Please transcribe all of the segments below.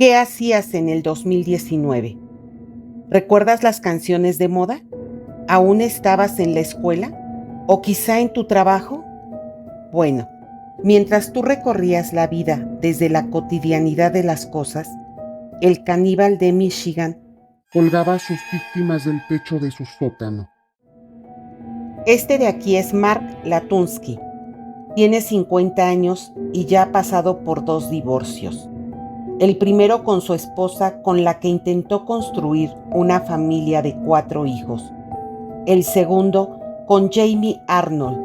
¿Qué hacías en el 2019? ¿Recuerdas las canciones de moda? ¿Aún estabas en la escuela? ¿O quizá en tu trabajo? Bueno, mientras tú recorrías la vida desde la cotidianidad de las cosas, el caníbal de Michigan colgaba a sus víctimas del techo de su sótano. Este de aquí es Mark Latunsky. Tiene 50 años y ya ha pasado por 2 divorcios. El primero con su esposa, con la que intentó construir una familia de 4 hijos. El segundo con Jamie Arnold.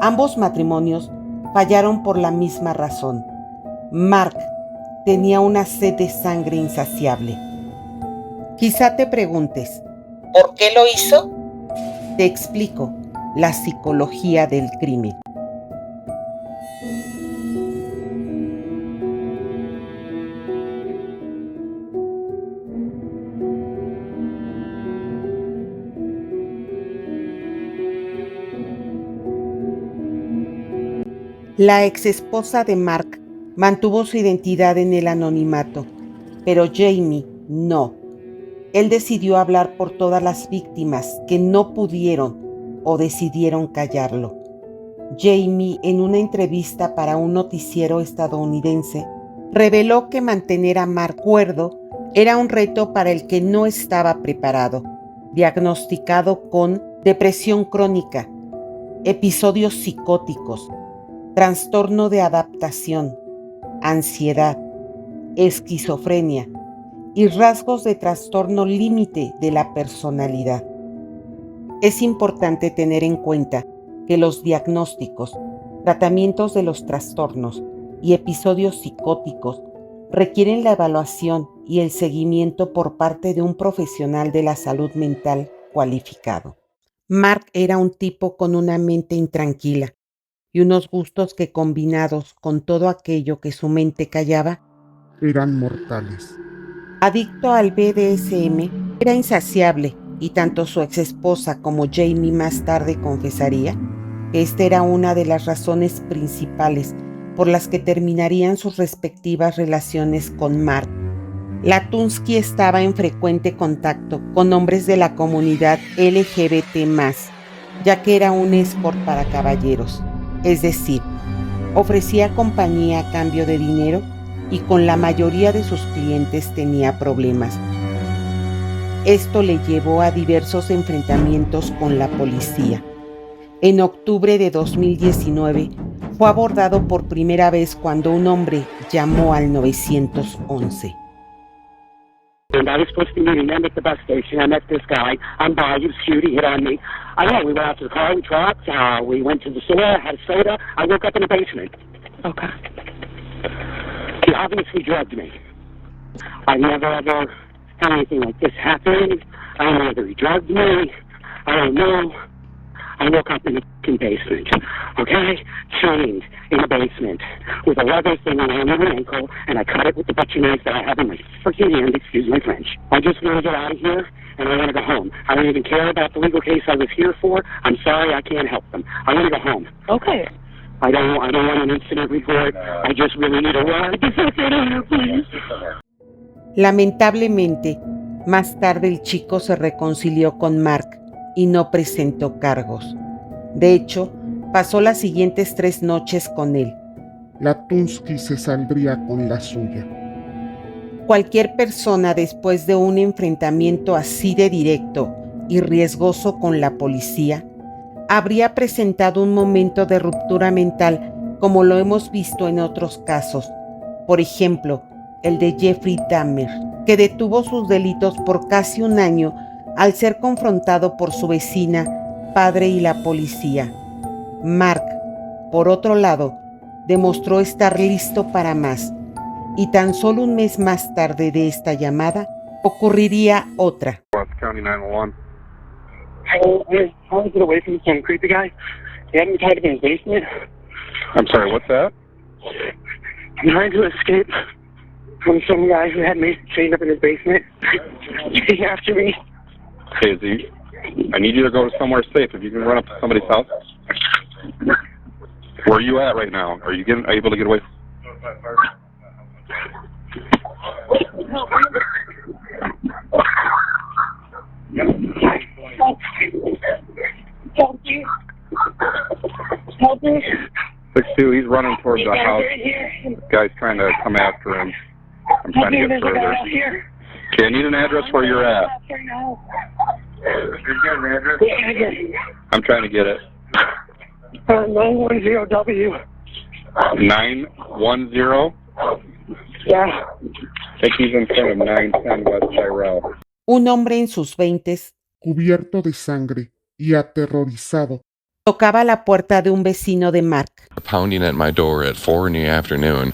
Ambos matrimonios fallaron por la misma razón. Mark tenía una sed de sangre insaciable. Quizá te preguntes, ¿por qué lo hizo? Te explico, la psicología del crimen. La exesposa de Mark mantuvo su identidad en el anonimato, pero Jamie no. Él decidió hablar por todas las víctimas que no pudieron o decidieron callarlo. Jamie, en una entrevista para un noticiero estadounidense, reveló que mantener a Mark cuerdo era un reto para el que no estaba preparado, diagnosticado con depresión crónica, episodios psicóticos, trastorno de adaptación, ansiedad, esquizofrenia y rasgos de trastorno límite de la personalidad. Es importante tener en cuenta que los diagnósticos, tratamientos de los trastornos y episodios psicóticos requieren la evaluación y el seguimiento por parte de un profesional de la salud mental cualificado. Mark era un tipo con una mente intranquila y unos gustos que, combinados con todo aquello que su mente callaba, Eran mortales. Adicto al BDSM, era insaciable y tanto su exesposa como Jamie más tarde confesaría que esta era una de las razones principales por las que terminarían sus respectivas relaciones con Mark. Latunsky estaba en frecuente contacto con hombres de la comunidad LGBT+, ya que era un escort para caballeros, es decir, ofrecía compañía a cambio de dinero y con la mayoría de sus clientes tenía problemas. Esto le llevó a diversos enfrentamientos con la policía. En octubre de 2019 fue abordado por primera vez cuando un hombre llamó al 911. And I was supposed to be meeting them at the bus station. I met this guy. I'm by. He was cute. He hit on me. I don't know. We went out to the car. We talked. We went to the store. Had a soda. I woke up in the basement. Okay. He obviously drugged me. I never ever had anything like this happen. I don't know whether he drugged me. I don't know. I woke up in the basement, okay? Chained in the basement with a leather thing around my ankle, and I cut it with the butcher knife that I have in my freaking hand, excuse my French. I just want to get out of here, and I want to go home. I don't even care about the legal case I was here for. I'm sorry, I can't help them. I want to go home. Okay. I don't want an incident report. I just really need a ride. Get out of here, please. Lamentablemente, más tarde el chico se reconcilió con Mark y no presentó cargos. De hecho, pasó las siguientes 3 noches con él. Latunsky se saldría con la suya. Cualquier persona, después de un enfrentamiento así de directo y riesgoso con la policía, habría presentado un momento de ruptura mental, como lo hemos visto en otros casos. Por ejemplo, el de Jeffrey Dahmer, que detuvo sus delitos por casi 1 año al ser confrontado por su vecina, padre y la policía. Mark, por otro lado, demostró estar listo para más, y tan solo 1 mes más tarde de esta llamada, ocurriría otra. County 911. I want to get away from some creepy guy. He had me tied up in his basement. I'm sorry, what's that? I'm trying to escape from some guy who had me chained up in his basement. He's after me. Hey, Z, I need you to go somewhere safe. If you can run up to somebody's house. Where are you at right now? Are you able to get away? Help me. Help me. 6-2, he's running towards the house. Guy's trying to come after him. I'm trying to get further. Okay, I need an address where you're at. I'm trying to get it. 910W. 910? Yeah. I think he's in front of 910 West Tyrell. Un hombre en sus 20s cubierto de sangre y aterrorizado, tocaba la puerta de un vecino de Mark. Pounding at my door at 4 in the afternoon,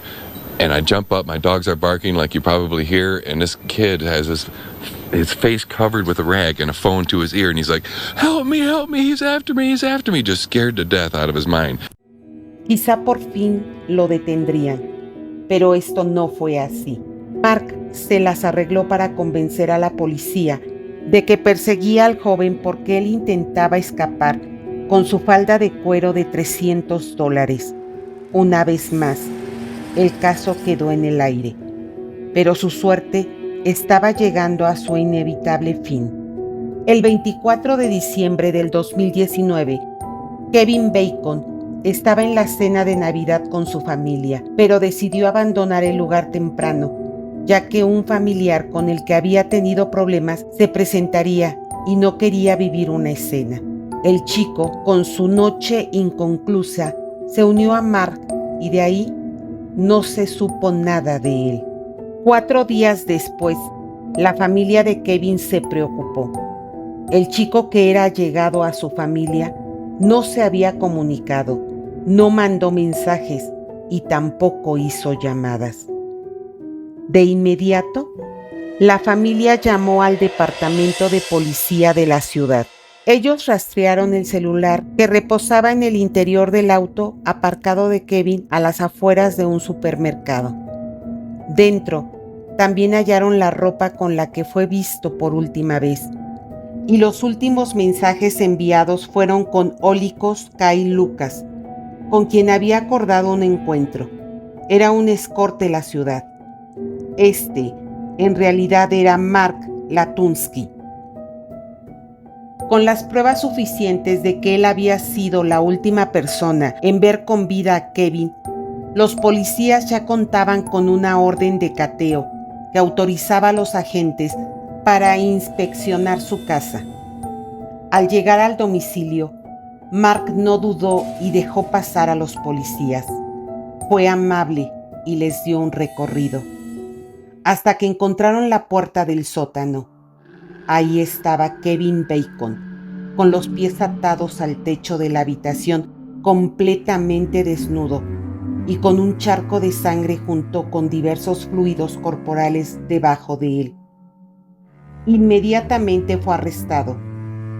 and I jump up, my dogs are barking like you probably hear, and this kid has his face covered with a rag and a phone to his ear, and he's like, help me, he's after me, just scared to death out of his mind. Quizá por fin lo detendrían, pero esto no fue así. Mark se las arregló para convencer a la policía de que perseguía al joven porque él intentaba escapar con su falda de cuero de $300. Una vez más, el caso quedó en el aire, pero su suerte estaba llegando a su inevitable fin. El 24 de diciembre del 2019, Kevin Bacon estaba en la cena de Navidad con su familia, pero decidió abandonar el lugar temprano, ya que un familiar con el que había tenido problemas se presentaría y no quería vivir una escena. El chico, con su noche inconclusa, se unió a Mark y de ahí no se supo nada de él. 4 días después, la familia de Kevin se preocupó. El chico, que era allegado a su familia, no se había comunicado, no mandó mensajes y tampoco hizo llamadas. De inmediato, la familia llamó al departamento de policía de la ciudad. Ellos rastrearon el celular que reposaba en el interior del auto aparcado de Kevin a las afueras de un supermercado. Dentro, también hallaron la ropa con la que fue visto por última vez. Y los últimos mensajes enviados fueron con Olikos Kyle Lucas, con quien había acordado un encuentro. Era un escorte de la ciudad. En realidad era Mark Latunsky. Con las pruebas suficientes de que él había sido la última persona en ver con vida a Kevin, los policías ya contaban con una orden de cateo que autorizaba a los agentes para inspeccionar su casa. Al llegar al domicilio, Mark no dudó y dejó pasar a los policías. Fue amable y les dio un recorrido, hasta que encontraron la puerta del sótano. Ahí estaba Kevin Bacon, con los pies atados al techo de la habitación, completamente desnudo y con un charco de sangre junto con diversos fluidos corporales debajo de él. Inmediatamente fue arrestado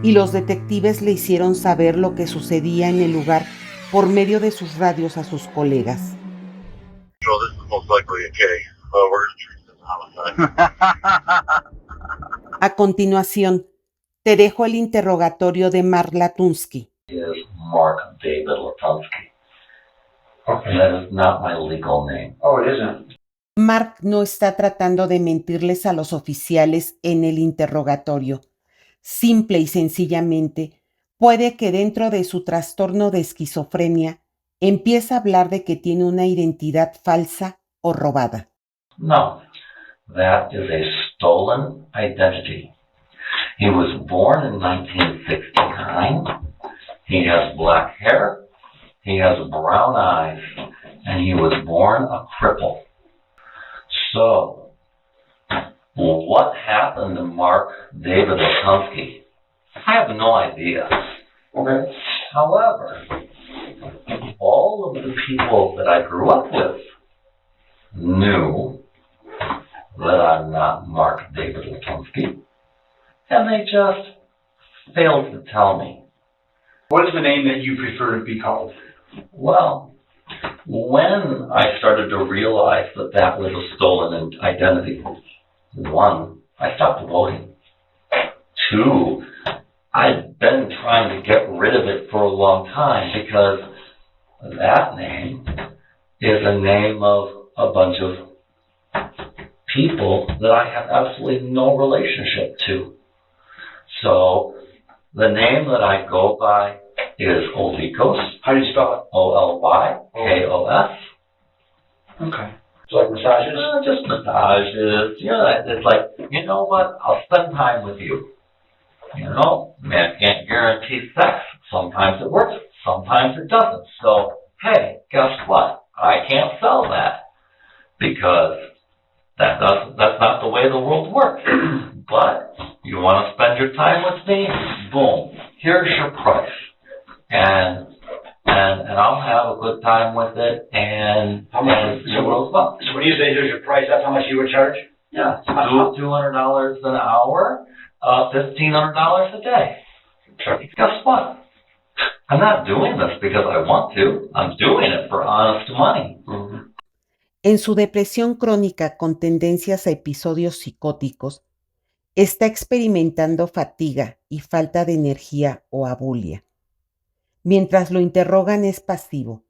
y los detectives le hicieron saber lo que sucedía en el lugar por medio de sus radios a sus colegas. A continuación, te dejo el interrogatorio de Mark Latunsky. Mark David Latunsky. Okay. That is not my legal name. Oh, it isn't. Mark no está tratando de mentirles a los oficiales en el interrogatorio. Simple y sencillamente, puede que dentro de su trastorno de esquizofrenia empiece a hablar de que tiene una identidad falsa o robada. No, that is a stolen identity. He was born in 1969. He has black hair. He has brown eyes. And he was born a cripple. So, what happened to Mark David Latunsky? I have no idea. Okay. However, all of the people that I grew up with knew that I'm not Mark David Latunsky, and they just failed to tell me. What is the name that you prefer to be called? Well, when I started to realize that that was a stolen identity, 1, I stopped voting. 2, I'd been trying to get rid of it for a long time because that name is a name of a bunch of people that I have absolutely no relationship to. So the name that I go by is Olykos. How do you spell it? Olykos. Okay. So like massages? Just massages. It's like, you know what? I'll spend time with you. Man can't guarantee sex. Sometimes it works, sometimes it doesn't. So, hey, guess what? I can't sell that because that's not the way the world works. But you want to spend your time with me? Boom. Here's your price. And I'll have a good time with it, and how much? So when you say here's your price, that's how much you would charge? Yeah, $200 an hour, $1,500 a day. Guess what? I'm not doing this because I want to. I'm doing it for honest money. Mm-hmm. En su depresión crónica con tendencias a episodios psicóticos, está experimentando fatiga y falta de energía o abulia. Mientras lo interrogan es pasivo,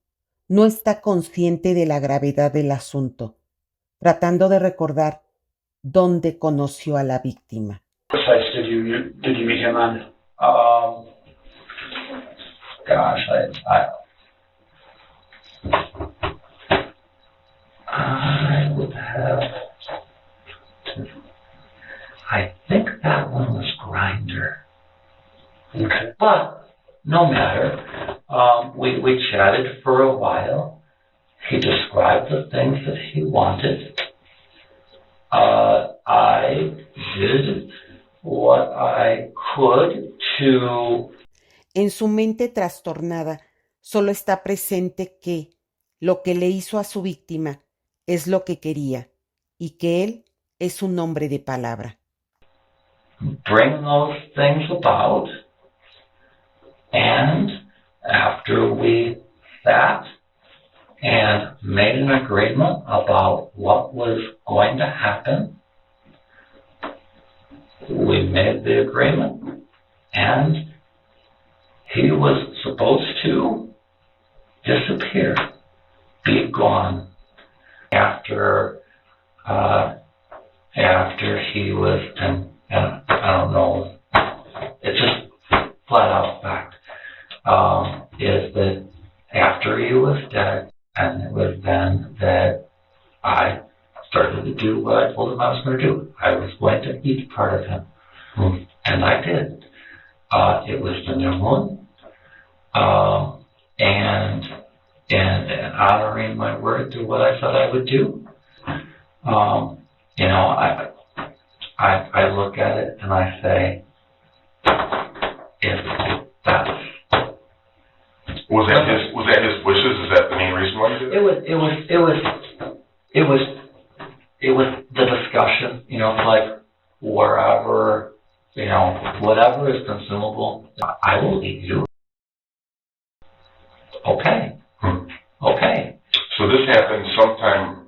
no está consciente de la gravedad del asunto, tratando de recordar dónde conoció a la víctima. What sites did you meet him on? Gosh, I would have. I think that one was Grindr. Okay. But no matter. We chatted for a while. He described the things that he wanted. I did what I could to. En su mente trastornada, solo está presente que lo que le hizo a su víctima es lo que quería y que él es un hombre de palabra. Bring those things about, and after we sat and made an agreement about what was going to happen, we made the agreement, and he was supposed to disappear, be gone, after he was, and I don't know, it's just flat out fact, is that after he was dead, and it was then that I started to do what I told him I was going to do. I was going to eat part of him, and I did. It was the new moon, and honoring my word to what I said I would do. I look at it and I say, if that's. Was that his wishes? Is that the main reason why you did it? It was the discussion, it's like wherever, whatever is consumable, I will eat you. Okay. Okay. So this happened sometime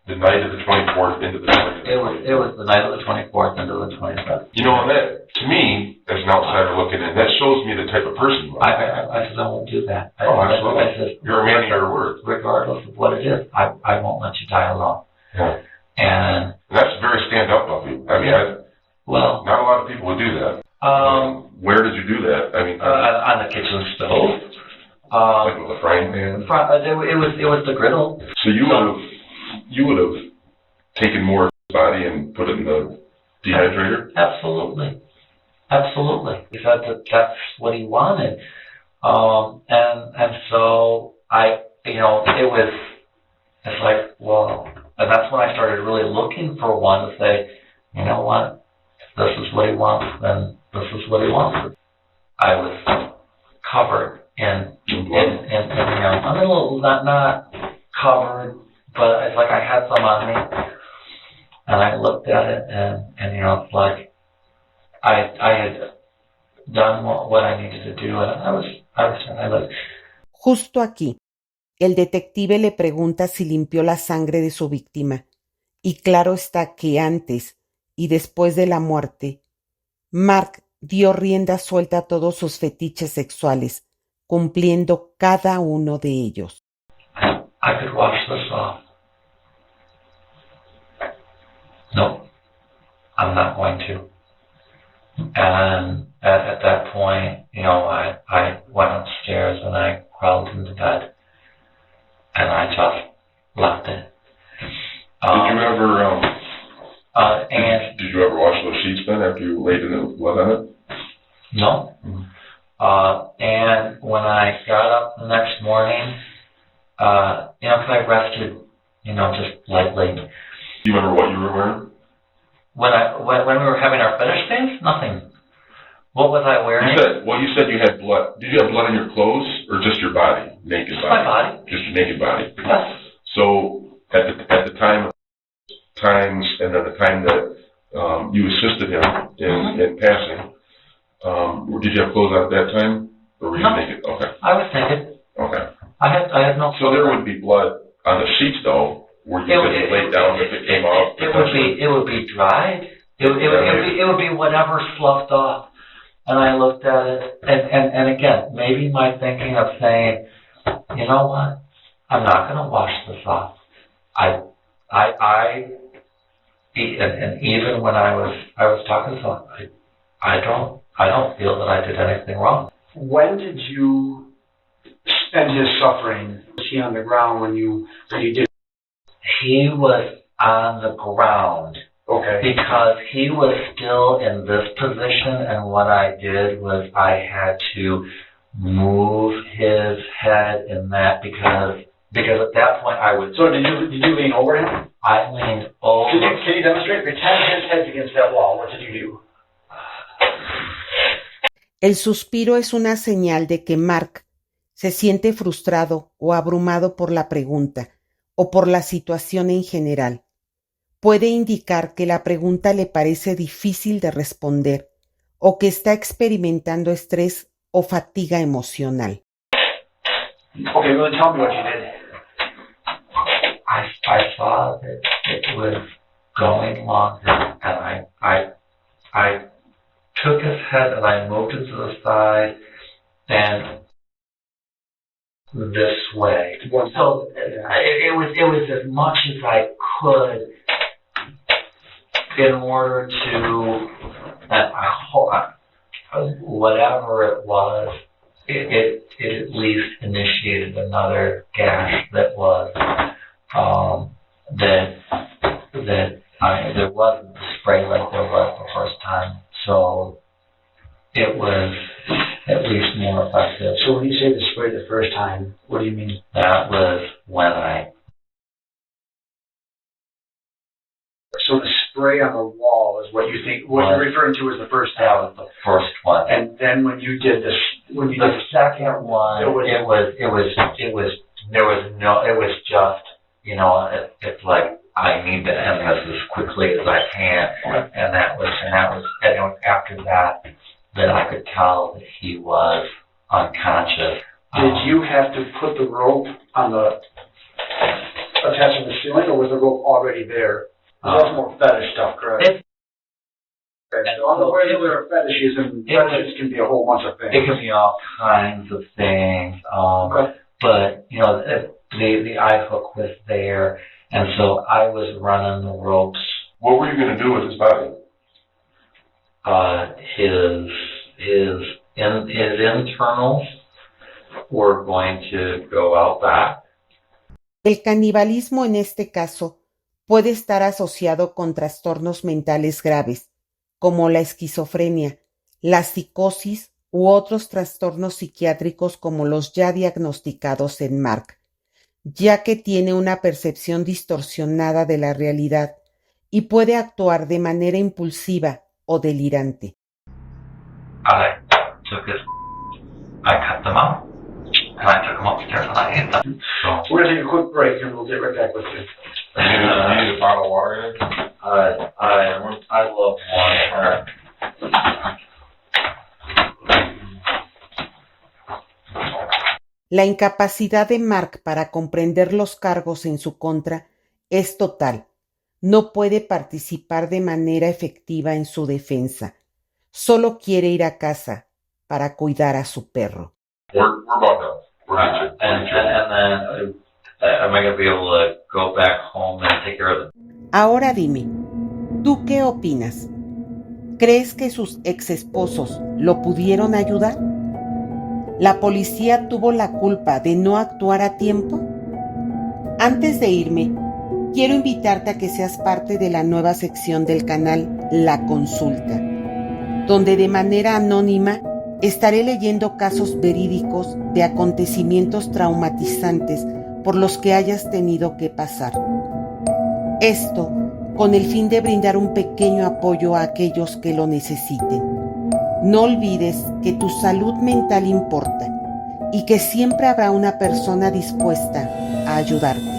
the night of the 24th into the 25th. It was the night of the 24th into the 25th. And that, to me, as an outsider looking in, that shows me the type of person you are. I said I won't do that. Absolutely. I said, you're a man of your word. Regardless of what it is, I won't let you die alone. Yeah. And that's very stand-up of you. I mean, not a lot of people would do that. Where did you do that? I mean, on the kitchen stove. Like with a frying pan? It was the griddle. So you would have taken more of his body and put it in the dehydrator? Absolutely. He said that that's what he wanted. And so it's like, well, and that's when I started really looking for one to say, you know what, if this is what he wants, then this is what he wants. I was covered in I'm a little not covered, but it's like I had some on me, and I looked at it, and it's like I had done what I needed to do, and I was. Justo aquí, el detective le pregunta si limpió la sangre de su víctima, y claro está que antes y después de la muerte, Mark dio rienda suelta a todos sus fetiches sexuales, cumpliendo cada uno de ellos. I could wash this off. nope, I'm not going to. And at that point, you know, I went upstairs and I crawled into bed and I just left it. Did you ever, and did you ever wash those sheets then after you laid in it with blood on it? no. And when I got up the next morning, you know, 'cause I rested, you know, just lightly. Do you remember what you were wearing? When we were having our finish things, nothing. What was I wearing? You said you had blood. Did you have blood on your clothes or just your body, naked body? My body. Just your naked body. Yes. So at the time and at the time that you assisted him in passing, did you have clothes on at that time, or were you naked? Okay. I was naked. Okay. I had no. So there would be blood on the sheets though, where you could lay down if it came off. It would be dried. It would be whatever sloughed off. And I looked at it, and again, maybe my thinking of saying, you know what, I'm not going to wash this off. And even when I was talking to him, I don't feel that I did anything wrong. When did you end his suffering? Was he on the ground when you did? He was on the ground. Okay. Because he was still in this position, and what I did was I had to move his head in that because at that point I would. So did you lean over him? I leaned over. Can you demonstrate? Pretend his head's against that wall. What did you do? El suspiro es una señal de que Mark se siente frustrado o abrumado por la pregunta o por la situación en general. Puede indicar que la pregunta le parece difícil de responder o que está experimentando estrés o fatiga emocional. Okay, well, tell me what you did. I saw that it was going longer, and I took his head and I moved it to the side and this way. So it was as much as I could in order to whatever it was, it at least initiated another gash that was there wasn't spray like there was the first time, so it was at least more effective. So when you say the spray the first time, what do you mean? That was when I. So the spray on the wall is what you think, what you're referring to as the first time. That was the first one. And then when you did this, the second one, it was just, you know, it's like I need to end this as quickly as I can, and that was after that I could tell that he was unconscious. Did you have to put the rope on attached to the ceiling, or was the rope already there? That's more fetish stuff, correct? So I'm aware that there are fetishes, and fetishes can be a whole bunch of things. It can be all kinds of things. But, you know, the eye hook was there, and so I was running the ropes. What were you going to do with his body? His internals were going to go out back. El canibalismo en este caso puede estar asociado con trastornos mentales graves, como la esquizofrenia, la psicosis u otros trastornos psiquiátricos como los ya diagnosticados en Mark, ya que tiene una percepción distorsionada de la realidad y puede actuar de manera impulsiva o delirante. I cut them out, and I took them upstairs and I ate them. So we're going to take a quick break, and we'll get right back with you. You need a bottle of water in it? I love water. La incapacidad de Mark para comprender los cargos en su contra es total. No puede participar de manera efectiva en su defensa. Solo quiere ir a casa para cuidar a su perro. We're about done. And then am I going to be able to go back home and take care of them? Ahora dime, ¿Tú qué opinas? ¿Crees que sus exesposos lo pudieron ayudar? ¿La policía tuvo la culpa de no actuar a tiempo? Antes de irme, quiero invitarte a que seas parte de la nueva sección del canal La Consulta, donde de manera anónima estaré leyendo casos verídicos de acontecimientos traumatizantes por los que hayas tenido que pasar. Esto con el fin de brindar un pequeño apoyo a aquellos que lo necesiten. No olvides que tu salud mental importa y que siempre habrá una persona dispuesta a ayudarte.